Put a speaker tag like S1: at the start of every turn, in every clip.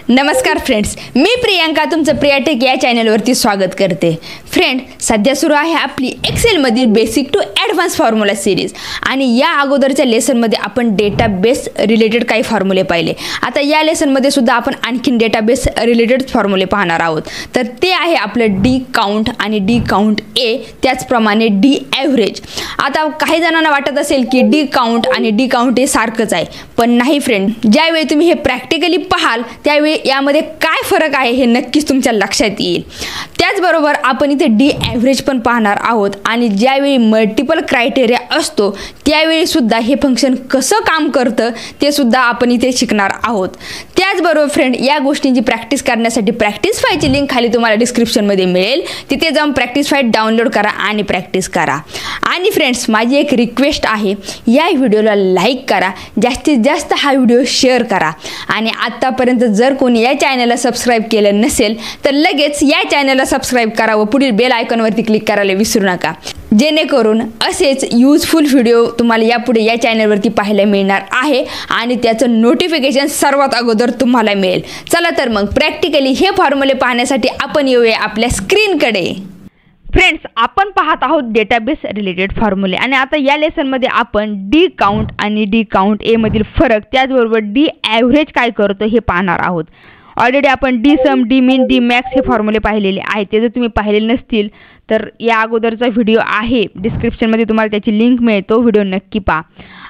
S1: नमस्कार फ्रेंड्स, मी प्रियांका तुमचं प्रियाटेक या चॅनलवरती स्वागत करते। फ्रेंड, सध्या सुरू आहे आपली एक्सेल मधील basic to advance formula series आणि या अगोदरच्या लेसनमध्ये आपण डेटाबेस रिलेटेड काही फॉर्म्युले पाहिले। आता या लेसनमध्ये सुद्धा आपण आणखीन डेटाबेस रिलेटेड फॉर्म्युले पाहणार आहोत। तर ते आहे आपलं डी काउंट आणि डी काउंट ए, त्याचप्रमाणे डी ॲव्हरेज। आता काही जणांना वाटत असेल की डी काउंट आणि डी काउंट ए सारखंच आहे, पण नाही फ्रेंड। ज्यावेळी तुम्ही हे प्रॅक्टिकली पाहाल त्यावेळी यामध्ये काय फरक आहे हे नक्कीच तुमच्या लक्षात येईल। त्याचबरोबर आपण इथे डी ॲव्हरेज पण पाहणार आहोत आणि ज्यावेळी मल्टिपल क्रायटेरिया असतो त्यावेळी सुद्धा हे फंक्शन कसं काम करतं ते सुद्धा आपण इथे शिकणार आहोत। त्याचबरोबर फ्रेंड, या गोष्टींची प्रॅक्टिस करण्यासाठी प्रॅक्टिस फाईलची लिंक खाली तुम्हाला डिस्क्रिप्शनमध्ये मिळेल, तिथे जाऊन प्रॅक्टिस फाईल डाउनलोड करा आणि प्रॅक्टिस करा। आणि फ्रेंड्स, माझी एक रिक्वेस्ट आहे, या व्हिडिओला लाईक करा, जास्तीत जास्त हा व्हिडिओ शेअर करा आणि आतापर्यंत जर कोणी या चॅनलला सबस्क्राइब केलं नसेल तर लगेच या चॅनलला सबस्क्राइब करा व पुढील बेल आयकॉनवरती क्लिक करायला विसरू नका, जेणेकरून असेच यूजफुल व्हिडिओ तुम्हाला यापुढे या चॅनलवरती पाहायला मिळणार आहे आणि त्याचं नोटिफिकेशन सर्वात अगोदर तुम्हाला मिळेल। चला तर मग प्रॅक्टिकली हे फॉर्म्युले पाहण्यासाठी आपण येऊया आपल्या स्क्रीनकडे। फ्रेंड्स, आपण पाहत आहोत डेटाबेस रिलेटेड फॉर्म्युले आणि आता या लेसनमध्ये आपण डी काउंट आणि डी काउंट ए मधील फरक, त्याचबरोबर डी ॲव्हरेज काय करतो हे पाहणार आहोत। ऑलरेडी आपण डी सम, डी मीन, डी मॅक्स हे फॉर्म्युले पाहिलेले आहेत। ते जर तुम्ही पाहिलेले नसतील तर या अगोदरचा व्हिडिओ आहे, डिस्क्रिप्शनमध्ये तुम्हाला त्याची लिंक मिळेल, तो व्हिडिओ नक्की पहा।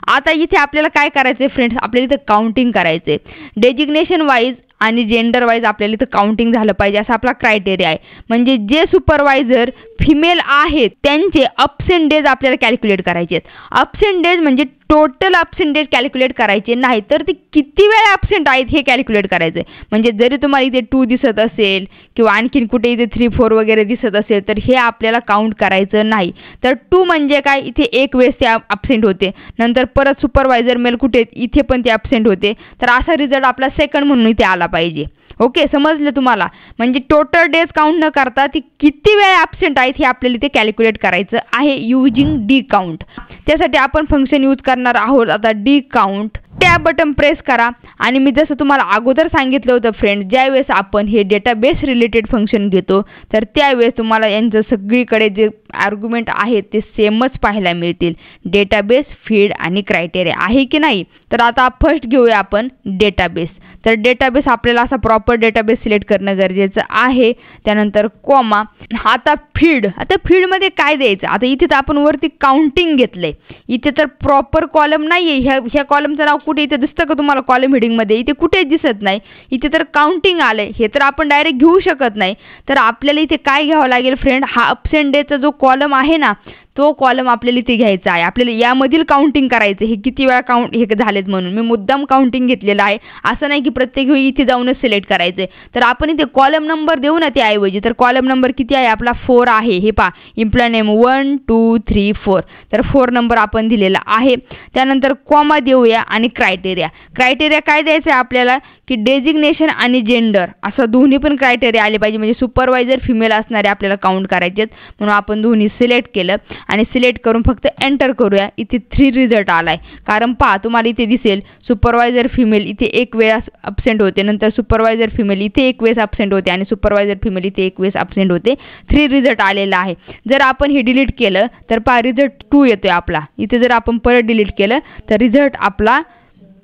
S1: आता इथे आपल्याला काय करायचं आहे फ्रेंड्स, आपल्याला इथे काउंटिंग करायचं आहे। डेजिग्नेशन वाईज आणि जेंडर वाईज आपल्याला इथं काउंटिंग झालं पाहिजे असा आपला क्रायटेरिया आहे। म्हणजे जे सुपरवायझर फिमेल आहेत त्यांचे अब्सेंट डेज आपल्याला कॅल्क्युलेट करायचे आहेत। अब्सेंट डेज म्हणजे टोटल अब्सेंट डेज कॅल्क्युलेट करायचे नाही, तर ते किती वेळा अब्सेंट आहेत हे कॅल्क्युलेट करायचं आहे। म्हणजे जरी तुम्हाला इथे 2 दिसत असेल किंवा आणखीन कुठे इथे 3, 4 वगैरे दिसत असेल तर हे आपल्याला काउंट करायचं नाही। तर 2 म्हणजे काय, इथे एक वेळेस ते अब्सेंट होते, नंतर परत सुपरवायझर मेल कुठे इथे पण ते अब्सेंट होते, तर असा रिझल्ट आपला सेकंड म्हणून इथे आला पाहिजे। ओके, समजलं तुम्हाला? म्हणजे टोटल डेज काउंट न करता ती किती वेळा ॲब्सेंट आहेत हे आपल्याला इथे कॅल्क्युलेट करायचं आहे यूजिंग डी काउंट। त्यासाठी आपण फंक्शन यूज करणार आहोत आता डी काउंट। त्या बटन प्रेस करा आणि मी जसं तुम्हाला अगोदर सांगितलं होतं फ्रेंड, ज्यावेळेस आपण हे डेटाबेस रिलेटेड फंक्शन घेतो तर त्यावेळेस तुम्हाला यांचं सगळीकडे जे आर्ग्युमेंट आहेत ते सेमच पाहायला मिळतील, डेटाबेस, फील्ड आणि क्रायटेरिया आहे की नाही। तर आता फर्स्ट घेऊया आपण डेटाबेस। तर डेटाबेस आपल्याला असा प्रॉपर डेटाबेस सिलेक्ट करणं गरजेचं आहे। त्यानंतर कॉमा, आता फील्ड। आता फील्डमध्ये काय द्यायचं, आता इथे तर आपण वरती काउंटिंग घेतलंय, इथे तर प्रॉपर कॉलम नाही आहे। ह्या कॉलमचं नाव कुठे इथे दिसतं का तुम्हाला कॉलम हेडिंगमध्ये? इथे कुठेच दिसत नाही, इथे तर काउंटिंग आलंय। हे तर आपण डायरेक्ट घेऊ शकत नाही, तर आपल्याला इथे काय घ्यावं लागेल फ्रेंड, हा अब्सेंट डेचा जो कॉलम आहे ना तो कॉलम आपल्याला इथे घ्यायचा आहे। आपल्याला यामधील काउंटिंग करायचं, हे किती वेळा काउंट हे झालेत म्हणून मी मुद्दाम काउंटिंग घेतलेलं आहे। असं नाही की प्रत्येक वेळी इथे जाऊनच सिलेक्ट करायचं आहे। तर आपण इथे कॉलम नंबर देऊ ना त्याऐवजी, तर कॉलम नंबर किती आहे आपला 4 आहे। हे पहा, एम्प्लॉय नेम 1 2 3 4, तर 4 नंबर आपण दिलेला आहे। त्यानंतर कॉमा देऊया आणि क्रायटेरिया। क्रायटेरिया काय द्यायचं आहे आपल्याला की डेजिग्नेशन आणि जेंडर असं दोन्ही पण क्रायटेरिया आले पाहिजे। म्हणजे सुपरवायझर फिमेल असणारे आपल्याला काउंट करायचे आहेत, म्हणून आपण दोन्ही सिलेक्ट केलं आणि सिलेक्ट करून फक्त एंटर करूया। इथे 3 रिझल्ट आलाय, कारण पहा तुम्हाला इथे दिसेल सुपरवायझर फिमेल इथे एक वेळेस अब्सेंट होते, नंतर सुपरवायझर फिमेल इथे एक वेळेस अब्सेंट होते आणि सुपरवायझर फिमेल इथे एक वेळेस अब्सेंट होते। 3 रिझल्ट आलेला आहे। जर आपण हे डिलीट केलं तर पहा रिझल्ट 2 येतोय आपला। इथे जर आपण परत डिलीट केलं तर रिझल्ट आपला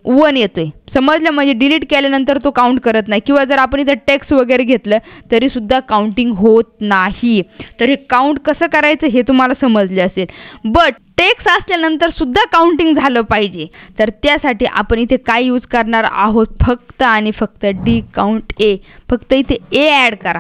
S1: 1 येतोय। समजलं? म्हणजे डिलीट केल्यानंतर तो काउंट करत नाही, किंवा जर आपण इथं टेक्स्ट वगैरे घेतलं तरी सुद्धा काउंटिंग होत नाही। तर हे काउंट कसं करायचं हे तुम्हाला समजले असेल, बट टेक्स्ट असल्यानंतर सुद्धा काउंटिंग झालं पाहिजे। तर त्यासाठी आपण इथे काय यूज करणार आहोत, फक्त आणि फक्त डी काउंट ए। फक्त इथे ए ॲड करा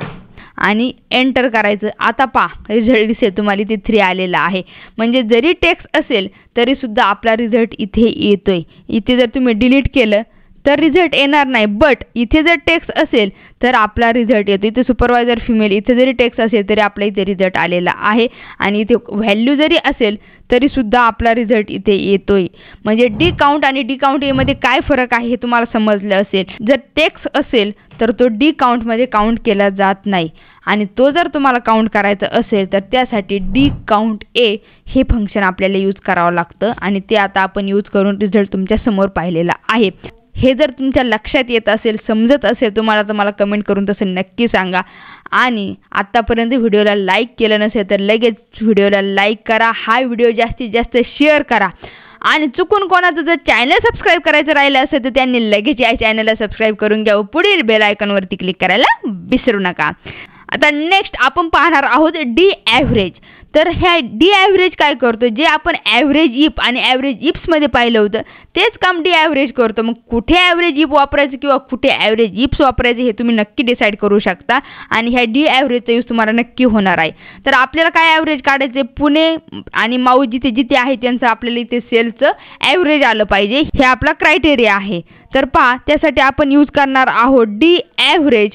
S1: आणि एंटर करायचं। आता पहा रिझल्ट दिसेल तुम्हाला इथे 3 आलेला आहे। म्हणजे जरी टेक्स्ट असेल तरी सुद्धा आपला रिझल्ट इथे येतोय। इथे जर तुम्ही डिलीट केलं तर रिझल्ट येणार नाही, बट इथे जर टेक्स्ट असेल तर आपला रिझल्ट येतो। इथे सुपरवायझर फिमेल, इथे जरी टेक्स्ट असेल तरी आपला इथे रिझल्ट आलेला आहे आणि इथे व्हॅल्यू जरी असेल तरी सुद्धा आपला रिझल्ट इथे येतोय। म्हणजे डी काउंट आणि डी काउंट ए मध्ये काय फरक आहे हे तुम्हाला समजलं असेल। जर टेक्स्ट असेल तर तो डी काउंटमध्ये काउंट केला जात नाही आणि तो जर तुम्हाला काउंट करायचा असेल तर त्यासाठी डी काउंट ए हे फंक्शन आपल्याला यूज करावं लागतं आणि ते आता आपण यूज करून रिझल्ट तुमच्या समोर पाहिलेला आहे। हे जर तुमच्या लक्षात येत असेल, समजत असेल तुम्हाला, तर मला कमेंट करून तसं नक्की सांगा. आणि आत्तापर्यंत व्हिडिओला लाईक केलं नसेल तर लगेच व्हिडिओला लाईक करा, हा व्हिडिओ जास्तीत जास्त शेअर करा. आणि चुकून कोणाचं जर चॅनल सबस्क्राईब करायचं राहिलं असेल तर त्यांनी लगेच या चॅनलला सबस्क्राईब करून घ्या. पुढील बेल आयकॉनवरती क्लिक करायला विसरू नका. आता नेक्स्ट आपण पाहणार आहोत डी ॲव्हरेज. तर ह्या डी ॲव्हरेज काय करतो, जे आपण ॲव्हरेज इफ आणि ॲव्हरेज इप्समध्ये पाहिलं होतं तेच काम डी ॲव्हरेज करतो. मग कुठे ॲव्हरेज इफ वापरायचं किंवा कुठे ॲव्हरेज इप्स वापरायचे हे तुम्ही नक्की डिसाईड करू शकता. आणि ह्या डी ॲव्हरेजचा यूज तुम्हाला नक्की होणार आहे. तर आपल्याला काय ॲव्हरेज काढायचे, पुणे आणि माऊस जिथे जिथे आहे त्यांचं आपल्याला इथे सेलचं ॲव्हरेज आलं पाहिजे, हे आपला क्रायटेरिया आहे. तर पहा, त्यासाठी आपण यूज करणार आहोत D average.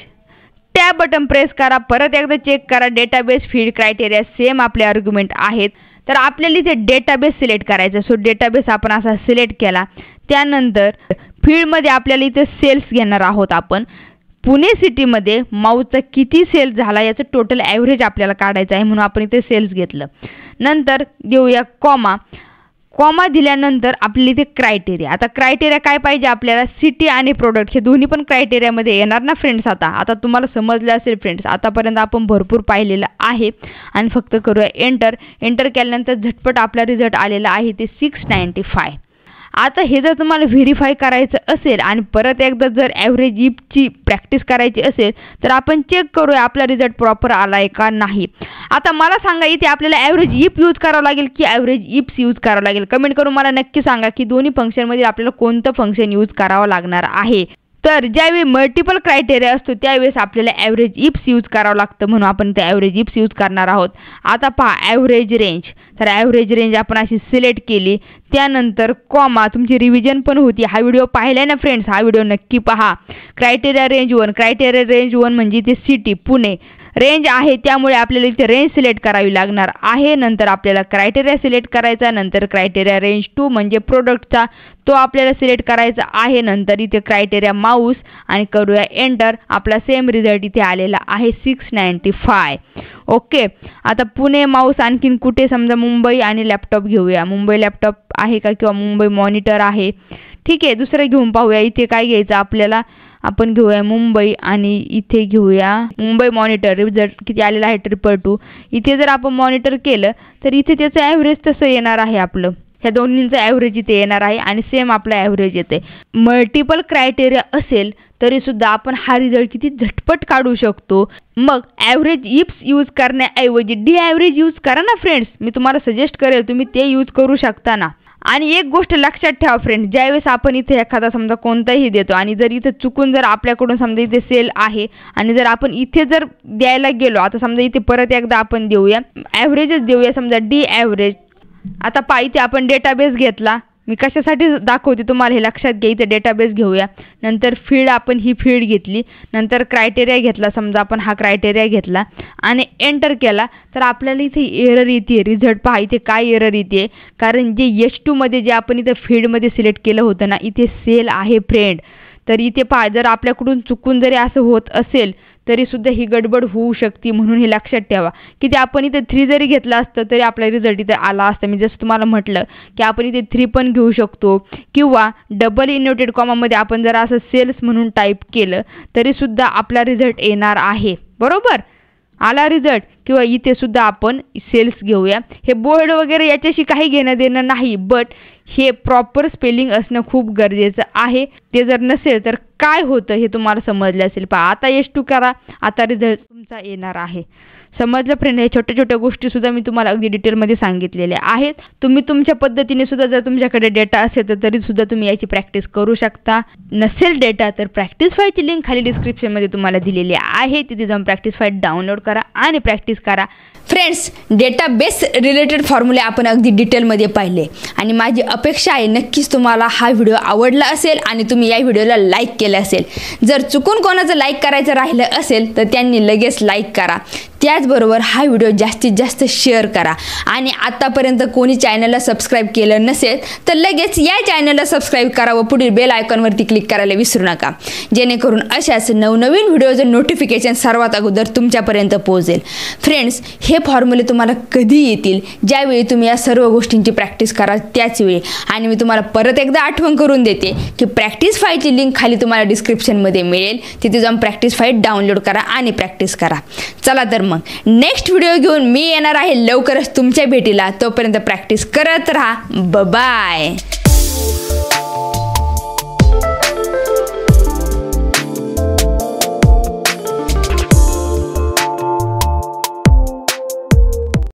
S1: Tab button press करा, परत एकदा चेक करा, डेटाबेस फील्ड क्रायटेरिया सेम आपले आर्ग्युमेंट आहेत. तर आपल्याला इथे डेटाबेस सिलेक्ट करायचं. सो डेटाबेस आपण असा सिलेक्ट केला. त्यानंतर फील्डमध्ये आपल्याला इथे सेल्स घेणार आहोत आपण. पुणे सिटीमध्ये माऊसचा किती सेल्स झाला याचं टोटल ॲव्हरेज आपल्याला काढायचं आहे, म्हणून आपण इथे सेल्स घेतलं. नंतर देऊया कॉमा. कॉमा दिल्यानंतर आपल्याला इथे क्रायटेरिया. आता क्रायटेरिया काय पाहिजे आपल्याला, सिटी आणि प्रोडक्ट हे दोन्ही पण क्रायटेरियामध्ये येणार ना फ्रेंड्स. आता तुम्हाला समजलं असेल फ्रेंड्स, आतापर्यंत आपण भरपूर पाहिलेलं आहे. आणि फक्त करूया एंटर. एंटर केल्यानंतर झटपट आपला रिझल्ट आलेला आहे ते 695. आता हे जर तुम्हाला व्हेरीफाय करायचं असेल आणि परत एकदा जर ॲव्हरेज इफची प्रॅक्टिस करायची असेल तर आपण चेक करूया आपला रिझल्ट प्रॉपर आला आहे का नाही. आता मला सांगा, इथे आपल्याला ॲव्हरेज इफ यूज करावं लागेल की ॲव्हरेज इप्स यूज करावं लागेल. कमेंट करून मला नक्की सांगा की दोन्ही फंक्शनमध्ये आपल्याला कोणतं फंक्शन यूज करावं लागणार आहे. तर ज्यावेळी मल्टिपल क्रायटेरिया असतो त्यावेळेस आपल्याला ॲव्हरेज इप्स यूज करावं लागतं, म्हणून आपण ते ॲव्हरेज इप्स यूज करणार आहोत. आता पहा ॲव्हरेज रेंज. तर ॲव्हरेज रेंज आपण अशी सिलेक्ट केली. त्यानंतर कॉमा, तुमची रिव्हिजन पण होती. हा व्हिडिओ पाहिला ना फ्रेंड्स, हा व्हिडिओ नक्की पहा. Criteria range 1. क्रायटेरिया रेंज 1 म्हणजे ते सिटी पुणे रेंज आहे, त्यामुळे आपल्याला इथे रेंज सिलेक्ट करावी लागणार आहे. नंतर आपल्याला क्रायटेरिया सिलेक्ट करायचा. नंतर क्रायटेरिया रेंज 2 म्हणजे प्रोडक्टचा, तो आपल्याला सिलेक्ट करायचा आहे. नंतर इथे क्रायटेरिया माऊस आणि करूया एंटर. आपला सेम रिझल्ट इथे आलेला आहे 695. ओके. आता पुणे माऊस आणखीन कुठे, समजा मुंबई आणि लॅपटॉप घेऊया. मुंबई लॅपटॉप आहे का किंवा मुंबई मॉनिटर आहे, ठीक आहे. दुसरं घेऊन पाहूया. इथे काय घ्यायचं आपल्याला, आपण घेऊया मुंबई आणि इथे घेऊया मुंबई मॉनिटर. रिझल्ट किती आलेला आहे 222. इथे जर आपण मॉनिटर केलं तर इथे त्याचं ॲव्हरेज तसं येणार आहे आपलं. ह्या दोन्हींचं ॲव्हरेज इथे येणार आहे आणि सेम आपलं ॲव्हरेज येते. मल्टिपल क्रायटेरिया असेल तरीसुद्धा आपण हा रिझल्ट किती झटपट काढू शकतो. मग ॲव्हरेज इप्स यूज करण्याऐवजी डी ॲव्हरेज यूज करा ना फ्रेंड्स. मी तुम्हाला सजेस्ट करेल, तुम्ही ते यूज करू शकता ना. आणि एक गोष्ट लक्षात ठेवा फ्रेंड्स, ज्यावेळेस आपण इथे एखादा समजा कोणताही देतो आणि जर इथे चुकून जर आपल्याकडून समजा इथे सेल आहे आणि जर आपण इथे जर द्यायला गेलो, आता समजा इथे परत एकदा आपण देऊया ॲव्हरेजच देऊया, समजा डी ॲव्हरेज. आता पहा, इथे आपण डेटाबेस घेतला. मी कशासाठी दाखवते तुम्हाला हे लक्षात घ्या. इथे डेटाबेस घेऊया. नंतर फील्ड आपण ही फील्ड घेतली. नंतर क्रायटेरिया घेतला, समजा आपण हा क्रायटेरिया घेतला आणि एंटर केला तर आपल्याला इथे एरर येते. रिझल्ट पहा इथे काय एरर येते, कारण जे H2 मध्ये जे आपण इथे फील्डमध्ये सिलेक्ट केलं होतं ना, इथे सेल आहे फ्रेंड. तर इथे पहा, जर आपल्याकडून चुकून जरी असं होत असेल तरीसुद्धा ही गडबड होऊ शकते, म्हणून हे लक्षात ठेवा की ते आपण इथे 3 जरी घेतलं असतं तरी आपला रिझल्ट इथे आला असता. मी जसं तुम्हाला म्हटलं की आपण इथे 3 पण घेऊ शकतो किंवा डबल इन्व्हर्टेड कॉमामध्ये आपण जर असं सेल्स म्हणून टाईप केलं तरीसुद्धा आपला रिझल्ट येणार आहे. बरोबर आला रिझल्ट. किंवा इथे सुद्धा आपण सेल्स घेऊया. हे बोर्ड वगैरे याच्याशी काही घेणं देणं नाही, बट हे प्रॉपर स्पेलिंग असणं खूप गरजेचं आहे. ते जर नसेल तर काय होतं हे तुम्हाला समजलं असेल. पहा आता H2 करा, आता रिझल्ट तुमचा येणार आहे. समजलं फ्रेंड. हे छोट्या छोट्या गोष्टीसुद्धा मी तुम्हाला अगदी डिटेलमध्ये सांगितलेल्या आहेत. तुम्ही तुमच्या पद्धतीने सुद्धा जर तुमच्याकडे डेटा असेल तर तरीसुद्धा तुम्ही याची प्रॅक्टिस करू शकता. नसेल डेटा तर प्रॅक्टिस फाईलची लिंक खाली डिस्क्रिप्शनमध्ये तुम्हाला दिलेली आहे. तिथे जाऊन प्रॅक्टिस फाईल डाउनलोड करा आणि प्रॅक्टिस करा.
S2: फ्रेंड्स, डेटाबेस रिलेटेड फॉर्म्युले आपण अगदी डिटेलमध्ये पाहिले आणि माझी अपेक्षा आहे नक्कीच तुम्हाला हा व्हिडिओ आवडला असेल आणि तुम्ही या व्हिडिओला लाईक केलं असेल. जर चुकून कोणाचं लाईक करायचं राहिलं असेल तर त्यांनी लगेच लाईक करा. त्याचबरोबर हा व्हिडिओ जास्तीत जास्त शेअर करा आणि आतापर्यंत कोणी चॅनलला सबस्क्राईब केलं नसेल तर लगेच या चॅनलला सबस्क्राईब करा व पुढील बेल आयकॉनवरती क्लिक करायला विसरू नका, जेणेकरून अशाच नवनवीन व्हिडिओचं नोटिफिकेशन सर्वात अगोदर तुमच्यापर्यंत पोहोचेल. फ्रेंड्स, हे फॉर्म्युले तुम्हाला कधी येतील? ज्यावेळी तुम्ही या सर्व गोष्टींची प्रॅक्टिस करा त्याच वेळी. आणि मी तुम्हाला परत एकदा आठवण करून देते की प्रॅक्टिस फाईलची लिंक खाली तुम्हाला डिस्क्रिप्शनमध्ये मिळेल, तिथे जाऊन प्रॅक्टिस फाईल डाउनलोड करा आणि प्रॅक्टिस करा. चला तर मग नेक्स्ट व्हिडिओ घेऊन मी येणार आहे लवकरच तुमच्या भेटीला. तोपर्यंत प्रॅक्टिस करत राहा. बाय.